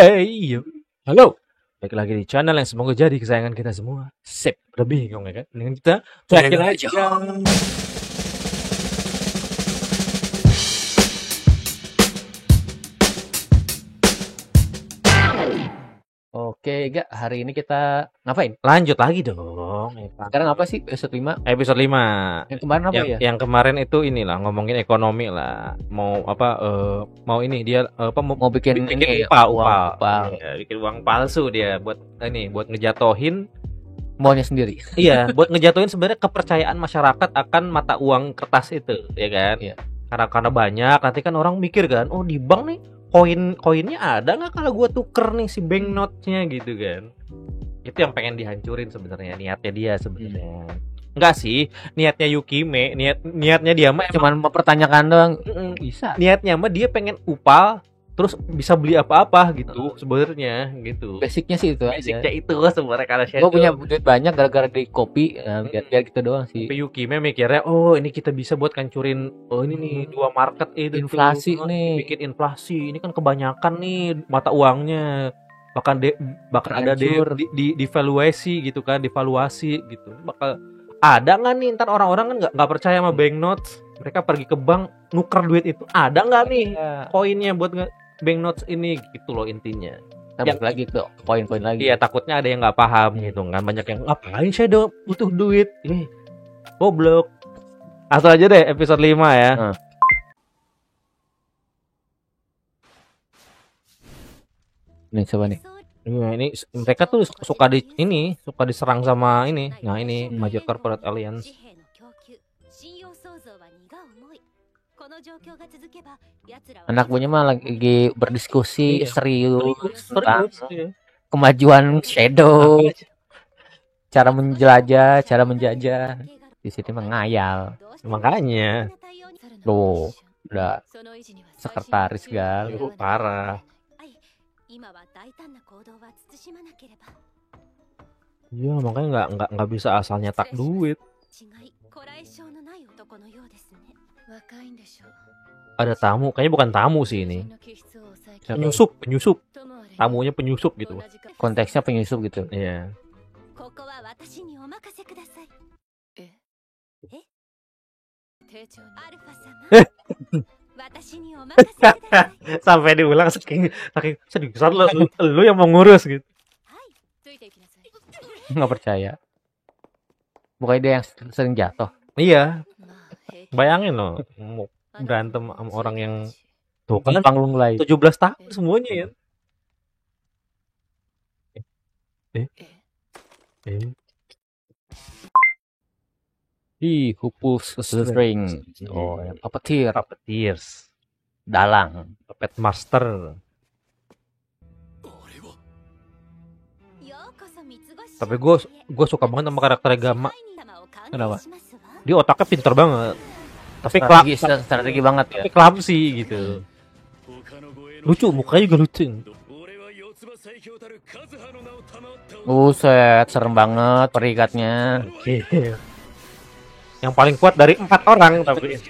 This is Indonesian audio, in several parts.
Hey, halo. Balik lagi di channel yang semoga jadi kesayangan kita semua. Sip, udah bingung ya kan? Dengan kita cuekin aja. Oke, Gak, hari ini kita ngapain? Lanjut lagi dong. Sekarang apa sih episode 5? Episode 5. Yang kemarin apa ya? Yang kemarin itu inilah ngomongin ekonomi lah. Mau apa mau ini dia apa Mau bikin ini upah. uang. Ya, bikin uang palsu dia buat buat ngejatohin Maunya sendiri. iya, buat ngejatuhin sebenarnya kepercayaan masyarakat akan mata uang kertas itu, ya kan? Iya. Karena banyak, nanti kan orang mikir kan, oh di bank nih koinnya ada nggak kalau gue tuker nih si banknote-nya gitu kan? Itu yang pengen dihancurin sebenarnya niatnya dia sebenarnya. Enggak sih, niatnya Yukime, niatnya dia mah Cuman mempertanyakan doang. bisa. Niatnya mah dia pengen upal terus bisa beli apa-apa gitu sebenarnya gitu. Basicnya sih itu Basicnya aja. itu sebenarnya kalau Gue punya duit banyak gara-gara di kopi, biar gitu doang sih. Tapi Yukime mikirnya, oh ini kita bisa buat kancurin, oh ini nih dua market itu Inflasi nih. bikin inflasi, ini kan kebanyakan nih mata uangnya, bahkan ada Hancur. devaluasi gitu kan, devaluasi gitu, bakal ada nggak nih ntar orang-orang kan nggak percaya sama banknotes, mereka pergi ke bank nuker duit itu, ada nggak nih koinnya buat banknotes ini gitu loh intinya. Yang lagi ke poin-poin lagi. Iya, takutnya ada yang nggak paham gitu kan, banyak yang ngapain saya butuh duit, goblok. Langsung aja deh episode 5 ya. Nih coba nih. Iya, ini mereka tuh suka diserang sama ini. Nah, ini Major Corporate Alliance. Anak buahnya mah lagi berdiskusi serius tentang Iya. kemajuan Shadow, cara menjajah. Di sini mengayal. Makanya Loh, udah sekretaris gal. parah. Iya, makanya nggak bisa asal nyetak duit. Ada tamu, kayaknya bukan tamu sih ini. Penyusup. Tamunya penyusup gitu. Konteksnya penyusup gitu. Iya. Sampai diulang saking seriusan lu yang mau ngurus gitu. Nggak percaya. Bukannya dia yang sering jatuh. Iya. Bayangin loh, berantem sama orang yang tuh kan panggung lain 17 tahun semuanya ya. Who pulls the string? Oh, yang puppeteers. Dalang. Puppet master. Tapi gue suka banget sama karakter Gama. Kenapa? Dia otaknya pinter banget. Tapi strategi banget ya. Tapi clumsy gitu. Lucu, mukanya juga lucu. Buset, serem banget perikatnya. Yang paling kuat dari 4 orang tapi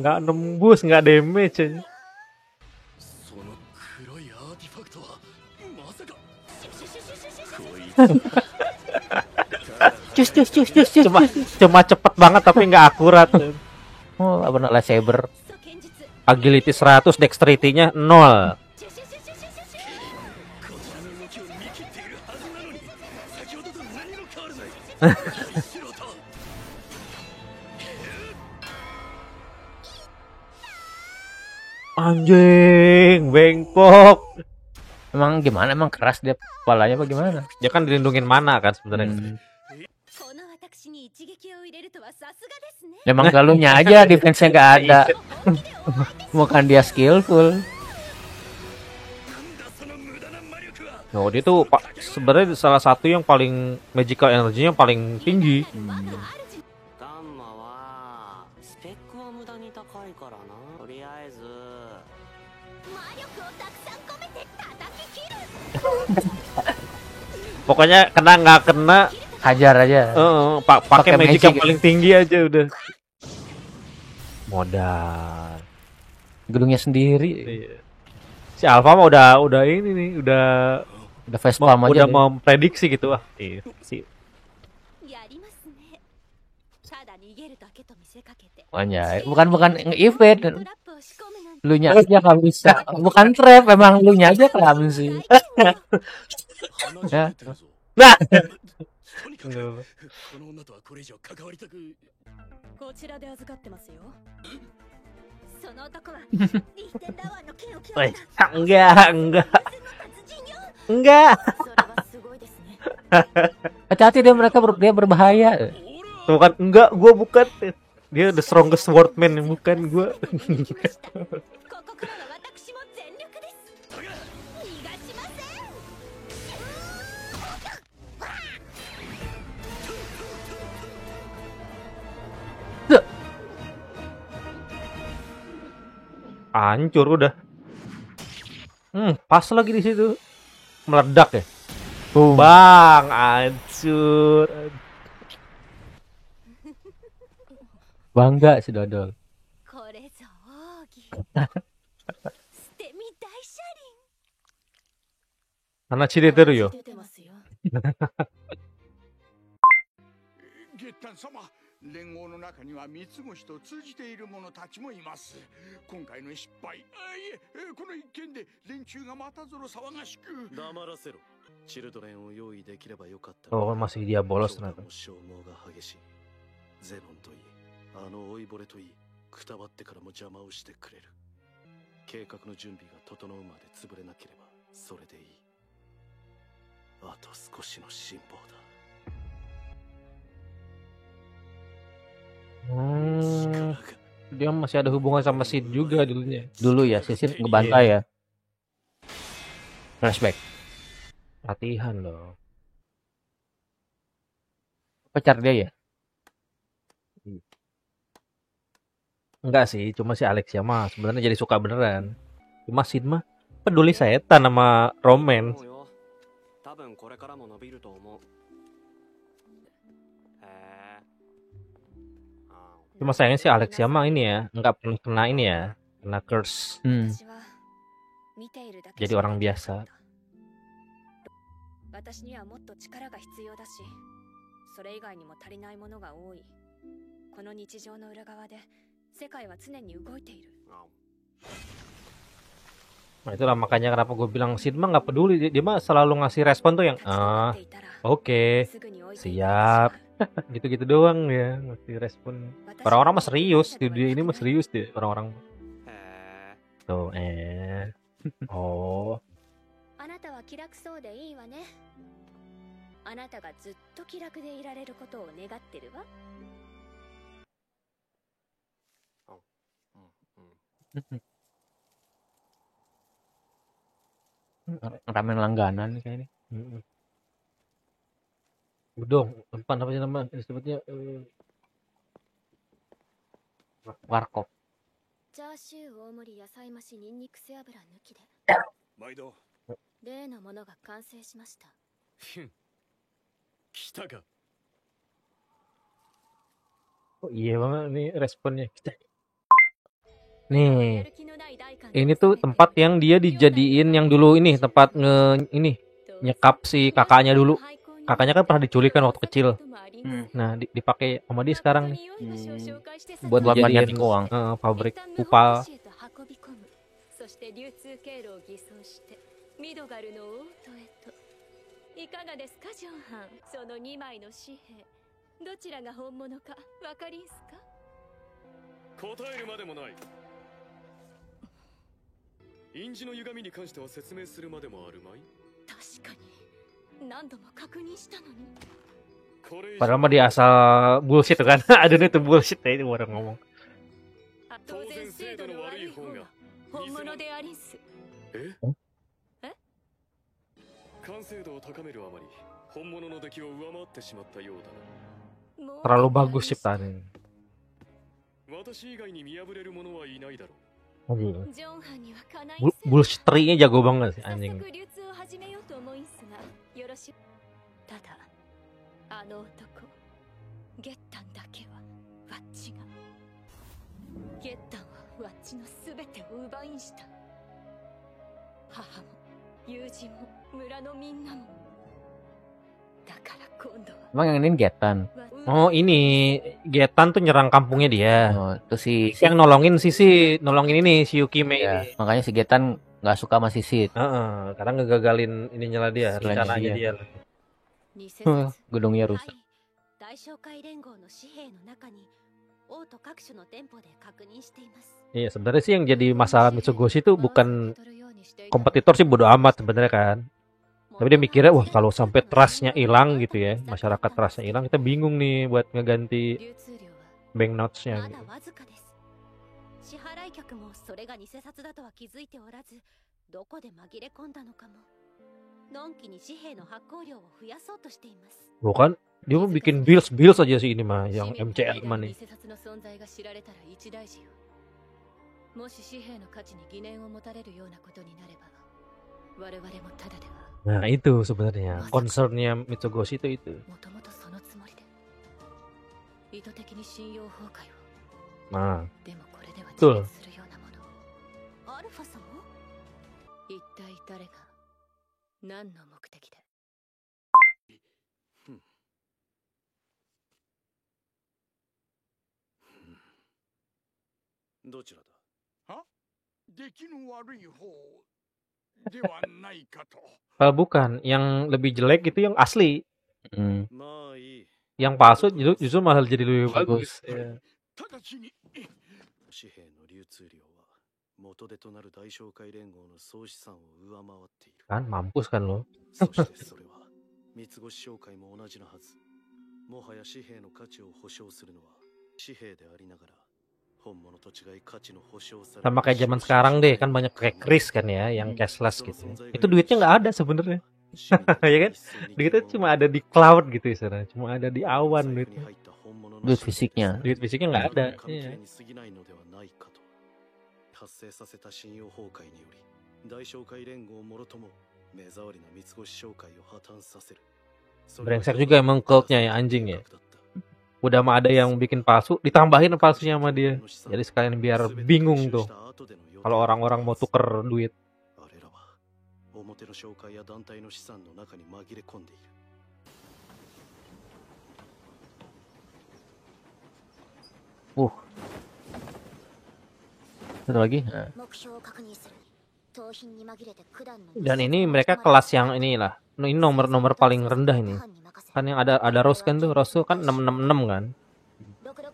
nggak nembus, nggak damage aja. Cus. Cuma cepet banget tapi nggak akurat. Oh, apa nak lightsaber? Agility 100, dexterity-nya 0. Anjing, bengkok. Emang gimana? Emang keras dia kepalanya apa gimana? Dia kan dilindungin mana kan sebenarnya. Emang galunya aja defense-nya nggak ada. Bukan dia skillful. Oh, dia tuh sebenarnya salah satu yang paling magical energy-nya paling tinggi. Pokoknya kena nggak kena hajar aja. Pakai magic yang paling tinggi aja udah. Modal. gedungnya sendiri. Iya. Si Alpha mah udah ini nih, udah Vespa aja udah deh. memprediksi gitu ah. Si Anjay, bukan nge-event. Lu nya aja nggak bisa. Bukan trap, emang lu nya aja clumsy. Ya. Nah, この女とはこれ以上関わりたく。こちらで預かってますよ。その男はリーテンダワーの剣を極 woi, めた enggak. それはすごいですね。 Hati-hati dia berbahaya. Tuh kan, enggak, gua bukan. Dia the strongest swordman, bukan gua. ここからは私も全力です。逃がしません。 Hancur udah. Pas lagi di situ. Meledak ya. Bang, hancur. Bangga si Dodol. これぞ奥義。捨て身大車輪。 Karena Chideteru yo. 出てますよ。 月丹様、連合の中には三つ星と通じている者たちもいます。今回の失敗、いえ、この一件で連中がまたぞろ騒がしく。黙らせろ。チルドレンを用意できればよかった。 Oh, masih dia bolos ternyata. 消耗が激しい。ゼノンといい、あの老いぼれといい、くたばってからも邪魔をしてくれる。計画の準備が整うまで潰れなければそれでいい。あと少しの辛抱だ。 Dia masih ada hubungan sama Sid juga dulunya. Dulu ya, Sid ngebantai ya. Flashback. Latihan loh. Pacar dia ya? Enggak sih, cuma si Alexia mah sebenarnya jadi suka beneran. Cuma Sid mah peduli setan sama romance. Cuma sayangnya si Alexia mah ini ya, nggak pernah kena ini ya, kena curse. Jadi orang biasa. 私にはもっと力が必要だし、それ以外にも足りないものが多い。この日常の裏側で世界は常に動いている。 Nah itulah makanya kenapa gue bilang Sid mah nggak peduli, dia mah selalu ngasih respon tuh yang oke, siap, gitu-gitu doang ya ngasih respon. Orang-orang mah serius, studio ini mah serius deh orang-orang. Tuh oh. あなたは気楽そうでいいわね。あなたがずっと気楽でいられることを願ってるわ。 Ramen langganan nih kayaknya. Udong, depan apa sih nama disebutnya? Warkop. チャーシュー大盛り野菜増しニンニク背脂抜きで。毎度。例のものが完成しました。来たか。 Oh iya banget nih responnya. Nih, ini tuh tempat yang dia dijadiin yang dulu ini tempat nyekap si kakaknya dulu. Kakaknya kan pernah diculik kan waktu kecil. Nah, dipakai sama dia sekarang nih. Buat dijadiin uang, pabrik upal. そして流通経路を偽装してミドガルの王都へと。いかがですかジョンハン、その2枚の紙幣、どちらが本物かわかりんすか？答えるまでもない。印字の歪みに関しては説明するまでもあるまい。確かに何度も確認したのに。 Padahal mah dia asal bullshit kan. Adanya itu bullshit ya itu orang ngomong. 当然制度の悪い方が本物でありんす。え？完成度を高めるあまり本物の出来を上回ってしまったようだな。 Terlalu bagus ciptaannya. 私以外に見破れる者はいないだろう。 Bullshitry-nya jago banget sih anjing. ただあの男ゲッタンだけはワッチがゲッタンはワッチのすべてを奪いにした。母も友人も村のみんなも。だから今度は Emang yang ini Getan. Oh ini Getan tuh nyerang kampungnya dia. Oh, itu si Yang nolongin nolongin ini si Yukime ya, ini. makanya si Getan nggak suka sama si Sid. Heeh, karena ngegagalin ininya lah dia, Rencananya rencananya dia. 偽説 Gedungnya は rusak. い、大商会連合の紙幣の中に王都各所の店舗で確認しています。 Iya sebenarnya sih yang jadi masalah Mitsugoshi itu bukan kompetitor sih, bodo amat sebenarnya kan. Tapi dia mikirnya wah kalau sampai trustnya hilang gitu ya, masyarakat trustnya hilang, kita bingung nih buat ngeganti 流通量は banknotes-nya ま gitu. だわずかです。支払い客もそれが偽札だとは気づいておらず、どこで紛れ込んだのかも。のんきに紙幣の発行量を増やそうとしています。 Bukan, dia mau bikin bills aja sih ini mah, yang 市民の MCL 間 mah に nih. 偽札の存在が知られたら一大事よ。もし紙幣の価値に疑念を持たれるようなことになれば、我々もただでは Nah itu sebenarnya concernnya Mitsugoshi itu. もともとそのつもりで意図的に信用崩壊を。 Nah でもこれではそう実現するようなもの。アルファ様？一体誰が何の目的で？どちらだ？出来の悪い方ではないかと。 bukan, yang lebih jelek itu yang asli, Hmm. まあいい。 yang palsu justru malah jadi lebih bagus. Ya. 直ちに紙幣の流通量は元手となる大商会連合の総資産を上回っている。 Kan mampus kan lo. そしてそれは三越商会も同じのはず。もはや紙幣の価値を保証するのは紙幣でありながら本物と違い価値の保証される。 Sama kayak zaman sekarang deh, kan banyak kayak kris kan ya, yang cashless gitu. Itu duitnya nggak ada sebenarnya. Ya kan? Duitnya cuma ada di cloud gitu istilahnya, cuma ada di awan duitnya. Duit fisiknya. Duit fisiknya nggak ada. Iya. 発生させた信用崩壊により大商会連合もろとも目障りな三越商会を破綻させる。 Brengsek juga emang cultnya ya, anjing ya. Udah mah ada yang bikin palsu, ditambahin palsunya sama dia. Jadi sekalian biar bingung tuh kalau orang-orang mau tuker duit. あれらは表の商会や団体の資産の中に紛れ込んでいる。 Satu lagi. Nah. 目標を確認する。盗品に紛れて九段の Dan ini mereka kelas yang inilah. Ini nomor paling rendah ini. Kan yang ada Rose kan tuh, Rose tuh kan 666 kan.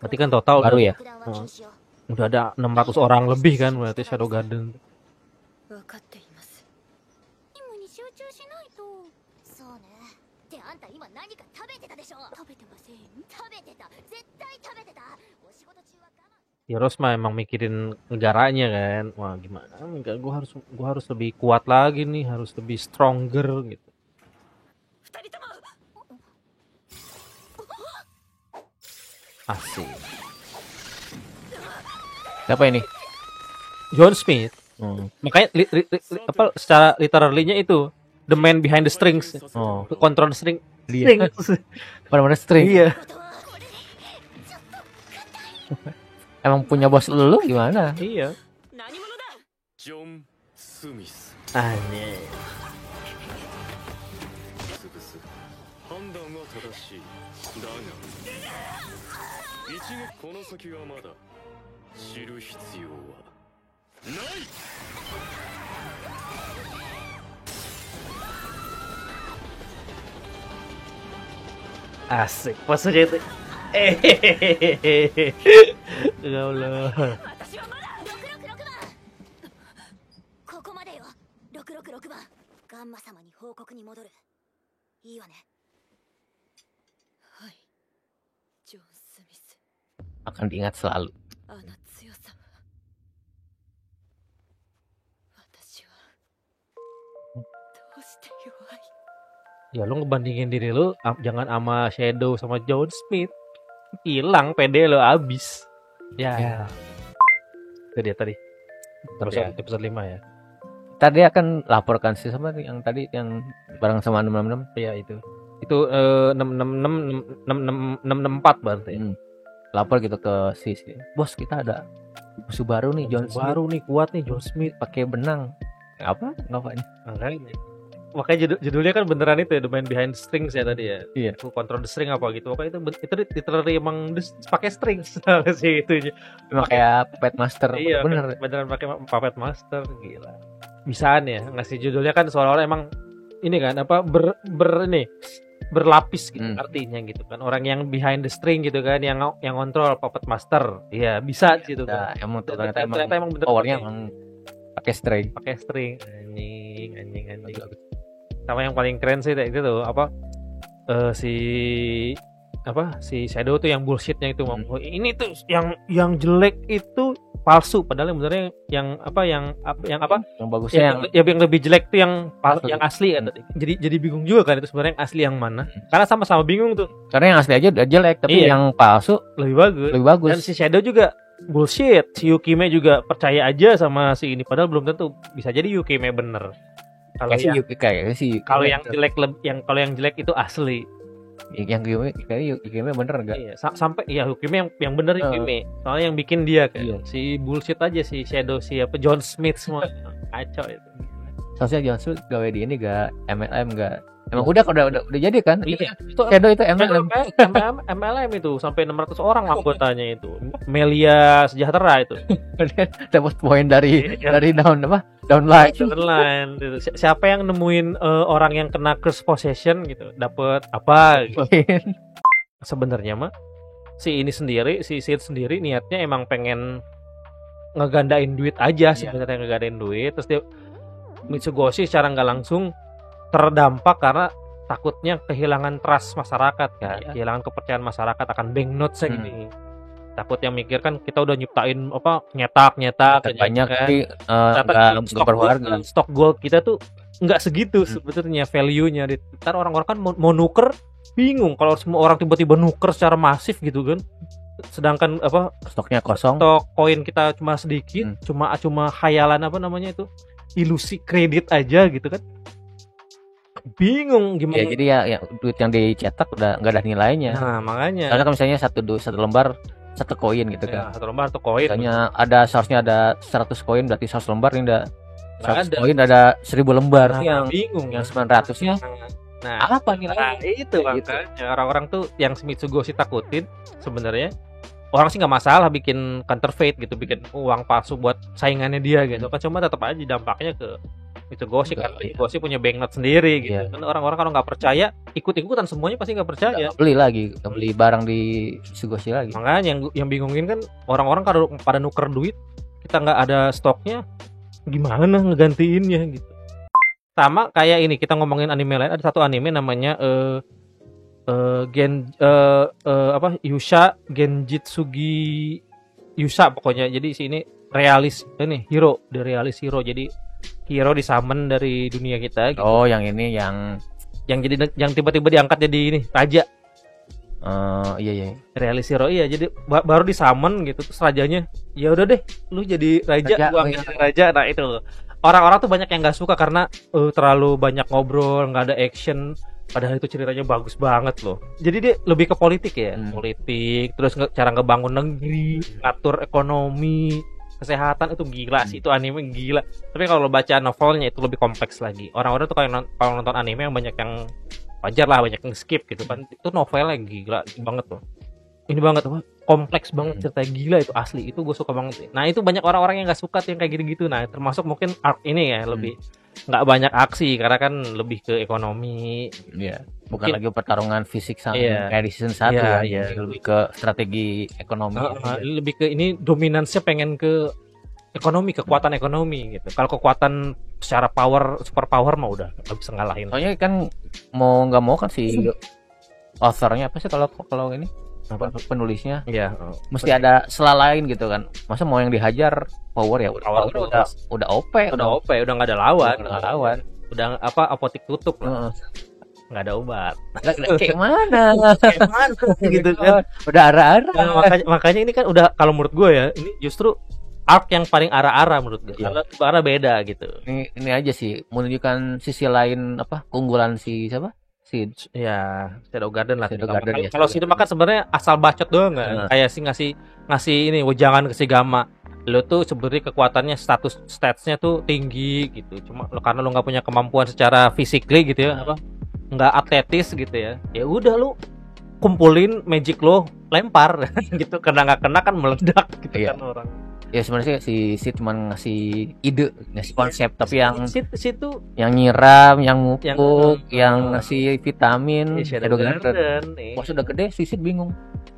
Berarti kan total Baru ya? Udah ada 600 orang lebih kan berarti Shadow Garden. 分かっています。任務に集中しないと。そうね。ってあんた今何か食べてたでしょ。食べてません。食べてた。絶対食べてた。お仕事中は我慢。 Ya Rose mah emang mikirin negaranya kan. Wah gimana? Enggak, gua harus lebih kuat lagi nih, harus lebih stronger gitu. 二人とも Asik. Siapa ini? John Smith. Hmm. Makanya apa secara literally-nya itu the man behind the strings. Oh, Control string. Dia. Benar-benar string. Iya. Emang punya bos lu gimana? Iya. 何者だ。ジョン・スミス。 Anjir. 潰す。判断は正しい。だが一撃この先はまだ知る必要はない。 Asik. Maksudnya itu. Ya Allah. 私はまだ666番。ここまでよ。666番。ガンマ様に報告に戻る。いいわね。はい。ジョン・スミス。 Akan diingat selalu. あの強さは。私は。どうして弱い。 Ya lu ngebandingin diri lu jangan sama Shadow sama John Smith. Hilang pede lu abis. Ya. Itu dia tadi. Terus Ya. episode 5 ya. Tadi akan laporkan sih sama yang tadi yang bareng sama 666. Iya itu. Itu 666 664 berarti. Lapor gitu ke si bos kita ada musuh baru nih John Smith Baru nih kuat nih John Smith. pakai benang. Apa? Ngapain? Makanya judulnya kan beneran itu ya, The Man Behind Strings ya tadi ya. Iya. Who Control the String apa gitu. Pokoknya itu literally emang pakai string sih itunya. Emang kayak Puppet Master. Iya, Bener. beneran pakai Puppet Master, gila. Bisaan ya ngasih judulnya kan seolah-olah emang ini kan apa berlapis gitu artinya gitu kan. Orang yang behind the string gitu kan, yang kontrol Puppet Master. Iya, bisa sih itu. Nah, emang Ternyata emang bener powernya emang pakai string. pakai string. Anjing. Sama yang paling keren sih itu tuh apa si Shadow tuh yang bullshitnya itu ini tuh yang jelek itu palsu, padahal sebenarnya yang bagusnya yang lebih jelek tuh yang asli kan. Jadi bingung juga kan itu sebenarnya yang asli yang mana, karena sama-sama bingung tuh, karena yang asli aja udah jelek tapi yang palsu lebih bagus. Dan si Shadow juga bullshit, si Yukime juga percaya aja sama si ini, padahal belum tentu, bisa jadi Yukime bener. Kalau yang jelek itu asli. Yang Yukime bener enggak? Iya, sampai ya Yukime yang bener Yukime. Soalnya yang bikin dia kan. Iya. Si bullshit aja si Shadow, si John Smith semua. Kacau itu. Soalnya John Smith gawe di ini enggak MLM enggak. Emang udah jadi kan? Iya. Shadow itu MLM itu sampai 600 orang anggotanya itu. Melia Sejahtera itu. Dapat poin dari downline. Siapa yang nemuin orang yang kena curse possession gitu, dapat apa gitu. Sebenarnya mah si Sid sendiri niatnya emang pengen ngegandain duit aja sebenarnya, ngegandain duit. Terus dia Mitsugoshi secara nggak langsung terdampak karena takutnya kehilangan trust masyarakat kan, kehilangan kepercayaan masyarakat akan banknotes gini. Takutnya mikir kan kita udah nyiptain nyetak banyak kan, stok gold kita tuh nggak segitu sebetulnya value-nya. Ntar orang-orang kan mau nuker bingung kalau semua orang tiba-tiba nuker secara masif gitu kan, sedangkan stoknya kosong, stok koin kita cuma sedikit, cuma khayalan ilusi kredit aja gitu kan. Bingung gimana. Ya, jadi ya duit yang dicetak udah nggak ada nilainya. Nah, makanya. Karena kan misalnya satu lembar 1 koin gitu kan. Ya, 1 lembar 1 koin. Misalnya seharusnya ada 100 koin, berarti 100 lembar ini udah 100 koin ada 1000 lembar. Nah, bingung. Yang 900-nya apa nilainya? Itu makanya orang-orang tuh yang Mitsugoshi takutin sebenarnya, orang sih nggak masalah bikin counterfeit gitu, bikin uang palsu buat saingannya dia gitu kan, cuma tetap aja dampaknya ke Mitsugoshi karena Mitsugoshi punya banknote sendiri gitu. Kan orang-orang kalau nggak percaya ikut-ikutan, semuanya pasti nggak percaya. Beli barang di Mitsugoshi lagi. Makanya yang bingungin kan orang-orang kalau pada nuker duit, kita nggak ada stoknya, gimana ngegantiinnya gitu. Sama kayak ini, kita ngomongin anime lain, ada satu anime namanya Yusha Genjitsugi Yusha pokoknya. Jadi sini realis hero, the realis hero. Jadi hero disummon dari dunia kita gitu. Oh, yang ini yang tiba-tiba diangkat jadi ini raja. Iya. Realis hero jadi baru disummon gitu, terus rajanya ya udah deh lu jadi raja, gua jadi raja. Nah itu orang-orang tuh banyak yang nggak suka karena terlalu banyak ngobrol, nggak ada action. Padahal itu ceritanya bagus banget loh. Jadi dia lebih ke politik ya, politik, terus cara ngebangun negeri, ngatur ekonomi, kesehatan, itu gila sih, itu anime gila. Tapi kalau lo baca novelnya itu lebih kompleks lagi. Orang-orang tuh kalau nonton anime yang banyak yang wajar lah, banyak yang skip gitu kan. Itu novelnya gila banget loh. Ini banget kompleks banget, ceritanya gila, itu asli. Itu gue suka banget. Nah, itu banyak orang-orang yang enggak suka yang kayak gitu-gitu. Nah, termasuk mungkin arc ini ya lebih nggak banyak aksi karena kan lebih ke ekonomi. Iya. Bukan lagi pertarungan fisik sama kayak di season 1 lebih ke strategi ekonomi. Lebih ke ini dominansinya pengen ke ekonomi, kekuatan ekonomi gitu. Kalau kekuatan secara super power mah udah nggak bisa ngalahin. Soalnya kan mau nggak mau kan si authornya apa sih kalau ini penulisnya mesti ada sela lain gitu kan. Masa mau yang dihajar power ya udah OP, udah nggak ada lawan, udah apotik tutup lah, nggak ada obat. Kayak mana gitu kan, udah arah-arah. Makanya ini kan udah, kalau menurut gue ya, ini justru arc yang paling arah-arah menurut gue, karena beda gitu. Ini aja sih menunjukkan sisi lain keunggulan si Sid. Ya, Shadow Garden lah. Shadow Garden, ya. Kalau Sid makan sebenarnya asal bacot doang kan. Kayak sih ngasih ini wejangan ke si Gamma. Lo tuh sebenarnya kekuatannya statsnya tuh tinggi gitu. Cuma karena lo nggak punya kemampuan secara physically gitu ya, nggak atletis gitu ya. Ya udah lo kumpulin magic lo, lempar gitu. Kena nggak kena kan meledak gitu kan orang. Ya sebenarnya si Sid cuma ngasih ide, ngasih konsep, tapi yang Sid tuh yang nyiram, yang mupuk, yang ngasih vitamin, Shadow Garden. Pas udah gede si Sid bingung.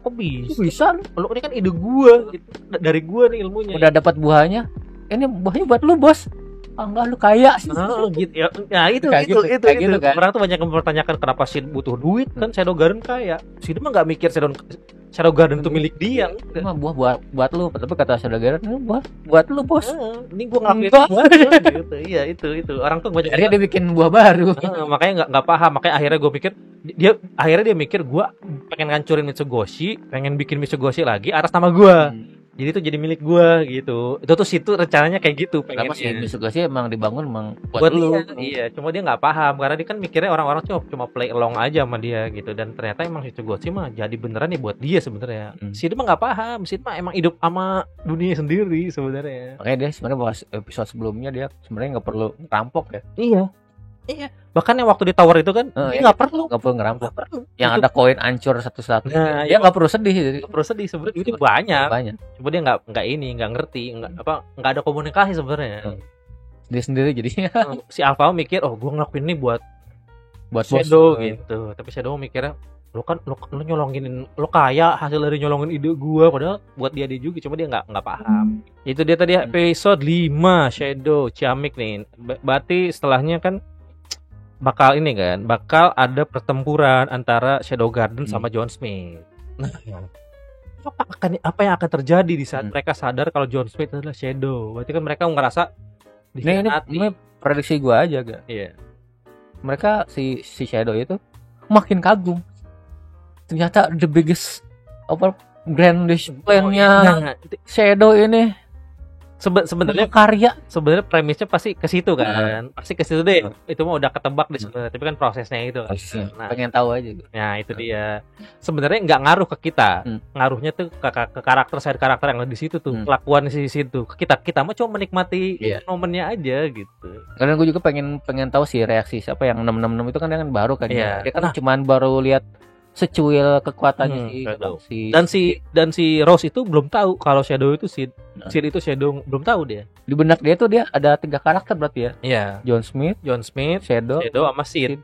Kok bisa? Lo ini kan ide gua gitu. Dari gua nih ilmunya. Udah dapat buahnya. Ini buahnya buat lu, Bos. Enggak, lu kaya. Gitu ya. Nah, itu kan. Orang tuh banyak yang mempertanyakan kenapa Sid butuh duit kan Shadow Garden kaya. Sid mah enggak mikir Shadow Garden itu milik dia. Cuma buah buat lu, tapi kata Shadow Garden ini buah buat lu, Bos. Ini gua ngelakuin gitu. Iya, itu. Orang tuh banyak akhirnya dia bikin buah baru. Makanya enggak paham. Makanya akhirnya gua pikir dia mikir gua pengen ngancurin Mitsugoshi, pengen bikin Mitsugoshi lagi atas nama gua. Jadi itu jadi milik gua gitu. Itu tuh situ rencananya kayak gitu pengennya. Kenapa sih Mitsugoshi emang dibangun emang buat lu? Iya, cuma dia nggak paham karena dia kan mikirnya orang-orang cuma play along aja sama dia gitu, dan ternyata emang Mitsugoshi mah jadi beneran ya buat dia sebenarnya. Sid mah nggak paham, Sid mah emang hidup sama dunia sendiri sebenarnya. Makanya dia sebenarnya bahas episode sebelumnya dia sebenarnya nggak perlu rampok ya. Iya. Bahkan yang waktu di tower itu kan dia nggak perlu ngerampok. Yang itu, ada koin hancur satu-satu. Nah, dia nggak perlu sedih. Jadi nggak perlu sedih sebenarnya. Itu banyak. Cuma dia nggak ngerti, nggak ada komunikasi sebenarnya. Dia sendiri jadinya. Si Alpha mikir, gue ngelakuin ini buat Shadow gitu. Tapi Shadow mikirnya, lo nyolongin, lo kaya hasil dari nyolongin ide gue, padahal buat dia juga. Cuma dia nggak paham. Itu dia tadi episode 5 Shadow Ciamik nih. Berarti setelahnya kan bakal ada pertempuran antara Shadow Garden sama John Smith. Nah, apa yang akan terjadi di saat mereka sadar kalau John Smith adalah Shadow? Berarti kan mereka ngerasa ini prediksi gua aja gak? Iya. Mereka si Shadow itu makin kagum. Ternyata the biggest grandest plan-nya Shadow ini sebenarnya premisnya pasti ke situ kan. Pasti ke situ deh. Itu mah udah ketebak deh sebenarnya, tapi kan prosesnya itu kan. Nah, pengen tahu aja gitu. Nah, itu dia. Sebenarnya nggak ngaruh ke kita. Ngaruhnya tuh ke side karakter yang di situ tuh. Kelakuan di situ. Kita mah cuma menikmati momennya aja gitu. Karena gue juga pengen tahu sih reaksi siapa yang 666 itu kan dia kan baru kan. Dia kan cuman baru lihat secuil kekuatannya dan si Rose itu belum tahu kalau Shadow itu Sid itu Shadow, belum tahu dia. Di benak dia tuh dia ada 3 karakter berarti ya. Iya. John Smith, Shadow sama Sid.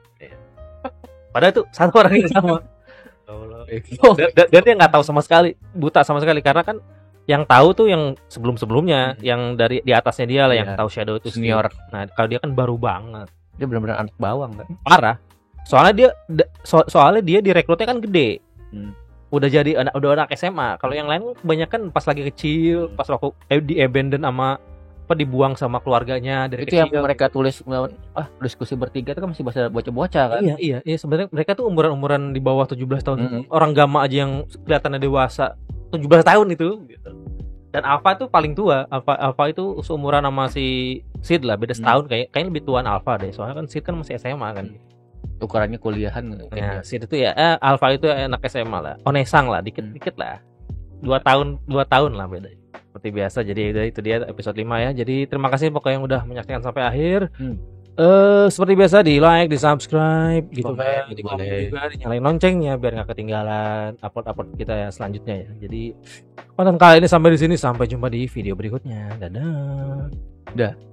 Padahal itu satu orang yang sama. Dan dia nggak tahu sama sekali, buta sama sekali, karena kan yang tahu tuh yang sebelumnya, yang dari di atasnya dia lah yang tahu Shadow itu senior. Nah, kalau dia kan baru banget. Dia benar-benar anak bawang kan. Parah. Soalnya dia direkrutnya kan gede. Udah anak SMA. Kalau yang lain kebanyakan pas lagi kecil, pas waktu di abandon sama dibuang sama keluarganya dari itu kecil. Yang mereka tulis diskusi bertiga itu kan masih bahasa bocah-bocah kan. Iya, sebenarnya mereka tuh umuran di bawah 17 tahun. Orang Gamma aja yang kelihatannya dewasa 17 tahun itu gitu. Dan Alpha tuh paling tua. Alpha itu seumuran sama si Sid lah, beda setahun. Kayaknya lebih tuaan Alpha deh. Soalnya kan Sid kan masih SMA kan. Ukurannya kuliahan. Nah, Sid itu Alpha itu anak SMA lah. Onesang lah, dikit lah. 2 tahun lah beda. Seperti biasa. Jadi itu dia episode 5 ya. Jadi terima kasih pokoknya yang udah menyaksikan sampai akhir. Seperti biasa di like, di subscribe gitu kan. Juga nyalain loncengnya biar nggak ketinggalan upload kita ya selanjutnya ya. Jadi konten kali ini sampai di sini, sampai jumpa di video berikutnya. Dadah.